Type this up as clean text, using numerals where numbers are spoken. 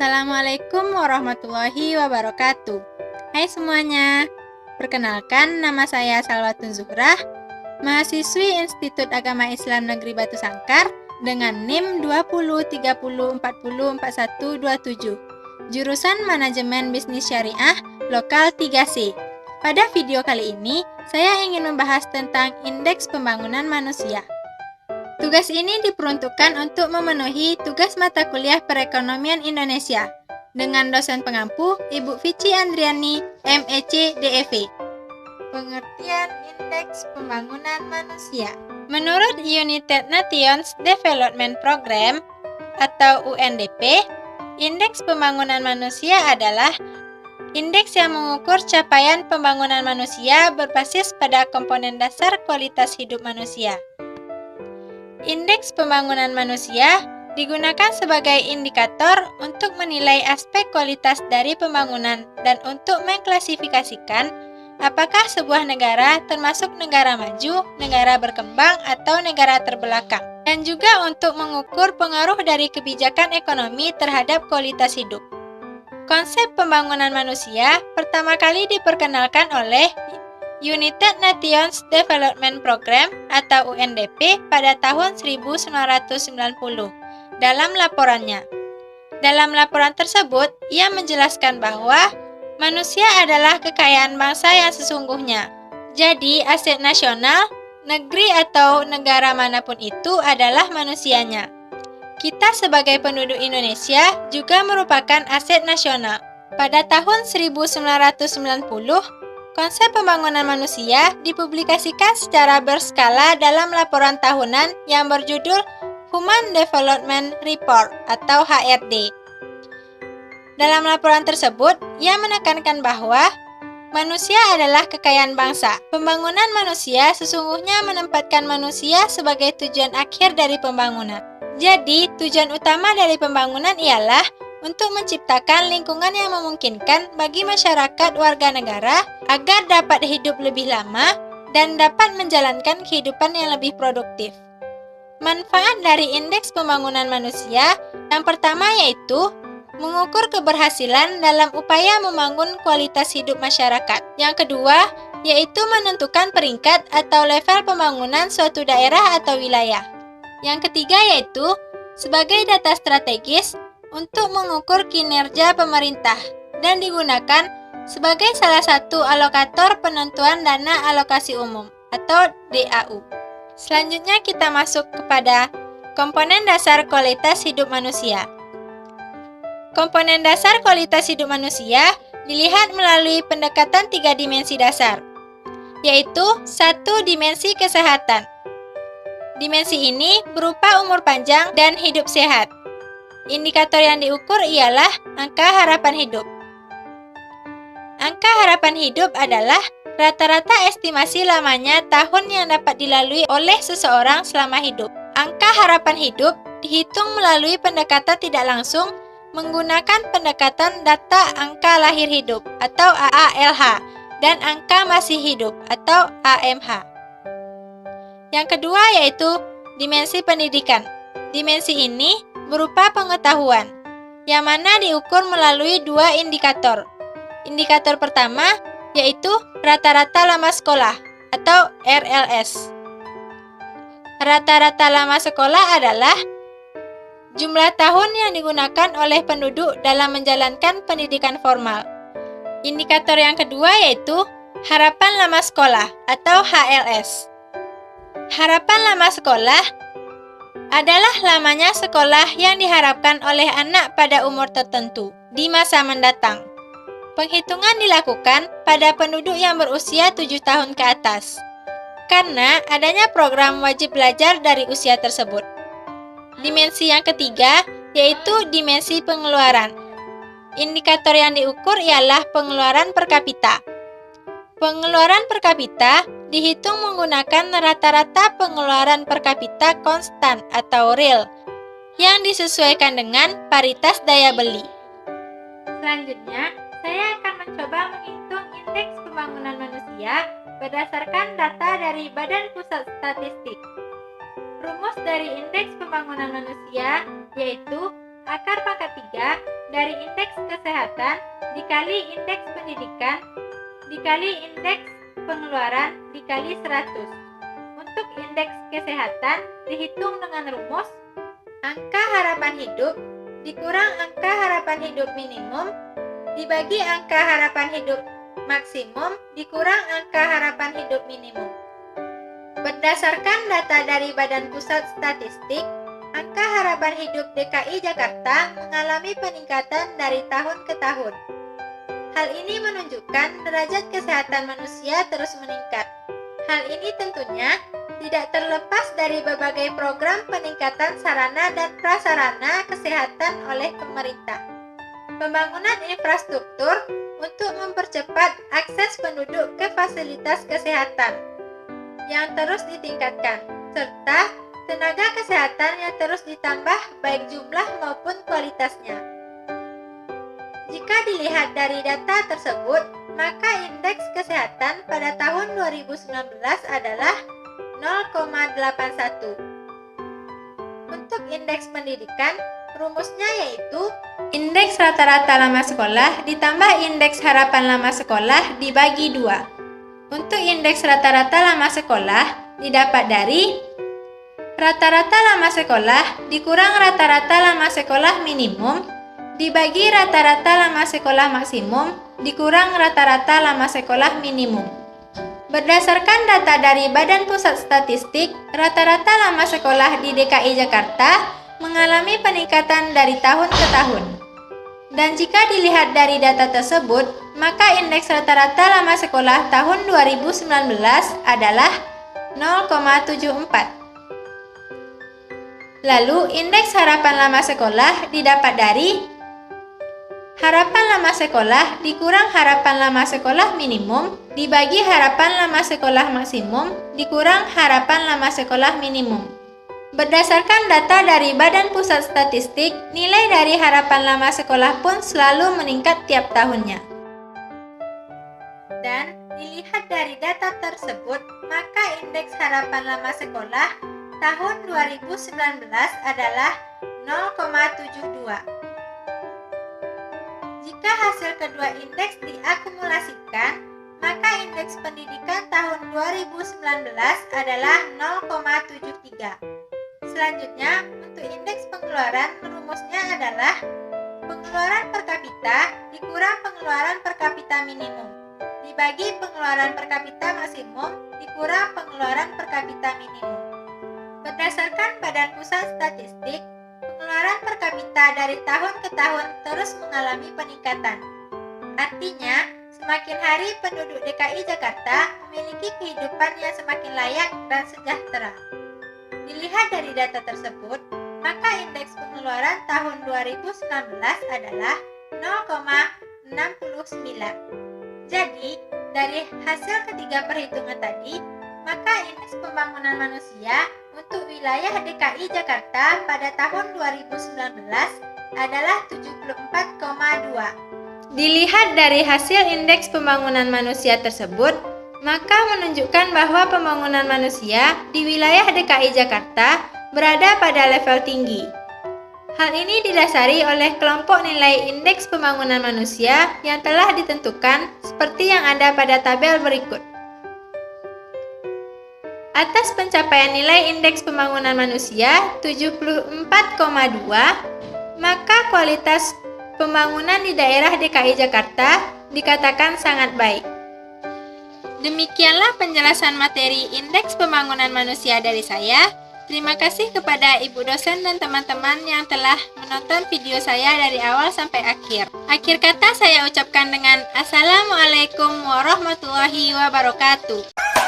Assalamualaikum warahmatullahi wabarakatuh. Hai semuanya, perkenalkan nama saya Salwatun Zuhrah, mahasiswi Institut Agama Islam Negeri Batu Sangkar dengan NIM 2030404127, jurusan Manajemen Bisnis Syariah Lokal 3C. Pada video kali ini, saya ingin membahas tentang Indeks Pembangunan Manusia. Tugas ini diperuntukkan untuk memenuhi tugas mata kuliah Perekonomian Indonesia dengan dosen pengampu Ibu Vici Andriani, MEC DEV. Pengertian Indeks Pembangunan Manusia. Menurut United Nations Development Program atau UNDP, Indeks Pembangunan Manusia adalah indeks yang mengukur capaian pembangunan manusia berbasis pada komponen dasar kualitas hidup manusia. Indeks pembangunan manusia digunakan sebagai indikator untuk menilai aspek kualitas dari pembangunan dan untuk mengklasifikasikan apakah sebuah negara termasuk negara maju, negara berkembang, atau negara terbelakang, dan juga untuk mengukur pengaruh dari kebijakan ekonomi terhadap kualitas hidup. Konsep pembangunan manusia pertama kali diperkenalkan oleh United Nations Development Program atau UNDP pada tahun 1990 dalam laporannya. Dalam laporan tersebut, ia menjelaskan bahwa manusia adalah kekayaan bangsa yang sesungguhnya. Jadi, aset nasional, negeri atau negara manapun itu adalah manusianya. Kita sebagai penduduk Indonesia juga merupakan aset nasional. Pada tahun 1990, konsep pembangunan manusia dipublikasikan secara berskala dalam laporan tahunan yang berjudul Human Development Report atau HRD. Dalam laporan tersebut, ia menekankan bahwa manusia adalah kekayaan bangsa. Pembangunan manusia sesungguhnya menempatkan manusia sebagai tujuan akhir dari pembangunan. Jadi, tujuan utama dari pembangunan ialah untuk menciptakan lingkungan yang memungkinkan bagi masyarakat warga negara agar dapat hidup lebih lama dan dapat menjalankan kehidupan yang lebih produktif. Manfaat dari Indeks Pembangunan Manusia yang pertama yaitu mengukur keberhasilan dalam upaya membangun kualitas hidup masyarakat. Yang kedua yaitu menentukan peringkat atau level pembangunan suatu daerah atau wilayah. Yang ketiga yaitu sebagai data strategis untuk mengukur kinerja pemerintah dan digunakan sebagai salah satu alokator penentuan dana alokasi umum atau DAU. Selanjutnya kita masuk kepada komponen dasar kualitas hidup manusia. Komponen dasar kualitas hidup manusia dilihat melalui pendekatan 3 dimensi dasar, yaitu 1 dimensi kesehatan. Dimensi ini berupa umur panjang dan hidup sehat. Indikator yang diukur ialah angka harapan hidup. Angka harapan hidup adalah rata-rata estimasi lamanya tahun yang dapat dilalui oleh seseorang selama hidup. Angka harapan hidup dihitung melalui pendekatan tidak langsung menggunakan pendekatan data angka lahir hidup atau AALH dan angka masih hidup atau AMH. Yang kedua yaitu dimensi pendidikan. Dimensi ini berupa pengetahuan, yang mana diukur melalui 2 indikator. Indikator pertama yaitu rata-rata lama sekolah atau RLS. Rata-rata lama sekolah adalah jumlah tahun yang digunakan oleh penduduk dalam menjalankan pendidikan formal. Indikator yang kedua yaitu harapan lama sekolah atau HLS. Harapan lama sekolah adalah lamanya sekolah yang diharapkan oleh anak pada umur tertentu di masa mendatang. Penghitungan dilakukan pada penduduk yang berusia 7 tahun ke atas, karena adanya program wajib belajar dari usia tersebut. Dimensi yang ketiga yaitu dimensi pengeluaran. Indikator yang diukur ialah pengeluaran per kapita. Pengeluaran per kapita dihitung menggunakan rata-rata pengeluaran per kapita konstan atau real yang disesuaikan dengan paritas daya beli. Selanjutnya, saya akan mencoba menghitung Indeks Pembangunan Manusia berdasarkan data dari Badan Pusat Statistik. Rumus dari Indeks Pembangunan Manusia yaitu akar pangkat 3 dari indeks kesehatan dikali indeks pendidikan dikali indeks pengeluaran dikali 100. Untuk indeks kesehatan dihitung dengan rumus angka harapan hidup dikurang angka harapan hidup minimum dibagi angka harapan hidup maksimum dikurang angka harapan hidup minimum. Berdasarkan data dari Badan Pusat Statistik, angka harapan hidup DKI Jakarta mengalami peningkatan dari tahun ke tahun. Hal ini menunjukkan derajat kesehatan manusia terus meningkat. Hal ini tentunya tidak terlepas dari berbagai program peningkatan sarana dan prasarana kesehatan oleh pemerintah. Pembangunan infrastruktur untuk mempercepat akses penduduk ke fasilitas kesehatan yang terus ditingkatkan, serta tenaga kesehatan yang terus ditambah baik jumlah maupun kualitasnya. Jika dilihat dari data tersebut, maka indeks kesehatan pada tahun 2019 adalah 0,81. Untuk indeks pendidikan, rumusnya yaitu indeks rata-rata lama sekolah ditambah indeks harapan lama sekolah dibagi 2. Untuk indeks rata-rata lama sekolah didapat dari rata-rata lama sekolah dikurang rata-rata lama sekolah minimum dibagi rata-rata lama sekolah maksimum dikurang rata-rata lama sekolah minimum. Berdasarkan data dari Badan Pusat Statistik, rata-rata lama sekolah di DKI Jakarta mengalami peningkatan dari tahun ke tahun. Dan jika dilihat dari data tersebut, maka indeks rata-rata lama sekolah tahun 2019 adalah 0,74. Lalu, indeks harapan lama sekolah didapat dari harapan lama sekolah dikurang harapan lama sekolah minimum dibagi harapan lama sekolah maksimum dikurang harapan lama sekolah minimum. Berdasarkan data dari Badan Pusat Statistik, nilai dari harapan lama sekolah pun selalu meningkat tiap tahunnya. Dan dilihat dari data tersebut, maka indeks harapan lama sekolah tahun 2019 adalah 0,72. Jika hasil kedua indeks diakumulasikan, maka indeks pendidikan tahun 2019 adalah 0,73. Selanjutnya, untuk indeks pengeluaran, rumusnya adalah pengeluaran per kapita dikurang pengeluaran per kapita minimum dibagi pengeluaran per kapita maksimum dikurang pengeluaran per kapita minimum. Berdasarkan Badan Pusat Statistik, pengeluaran per kapita dari tahun ke tahun terus mengalami peningkatan. Artinya, semakin hari penduduk DKI Jakarta memiliki kehidupan yang semakin layak dan sejahtera. Dilihat dari data tersebut, maka indeks pengeluaran tahun 2019 adalah 0,69. Jadi, dari hasil ketiga perhitungan tadi, maka indeks pembangunan manusia untuk wilayah DKI Jakarta pada tahun 2019 adalah 74,2. Dilihat dari hasil indeks pembangunan manusia tersebut, maka menunjukkan bahwa pembangunan manusia di wilayah DKI Jakarta berada pada level tinggi. Hal ini didasari oleh kelompok nilai indeks pembangunan manusia yang telah ditentukan seperti yang ada pada tabel berikut. Atas pencapaian nilai indeks pembangunan manusia 74,2, maka kualitas pembangunan di daerah DKI Jakarta dikatakan sangat baik. Demikianlah penjelasan materi indeks pembangunan manusia dari saya. Terima kasih kepada Ibu dosen dan teman-teman yang telah menonton video saya dari awal sampai akhir. Akhir kata saya ucapkan dengan Assalamualaikum warahmatullahi wabarakatuh.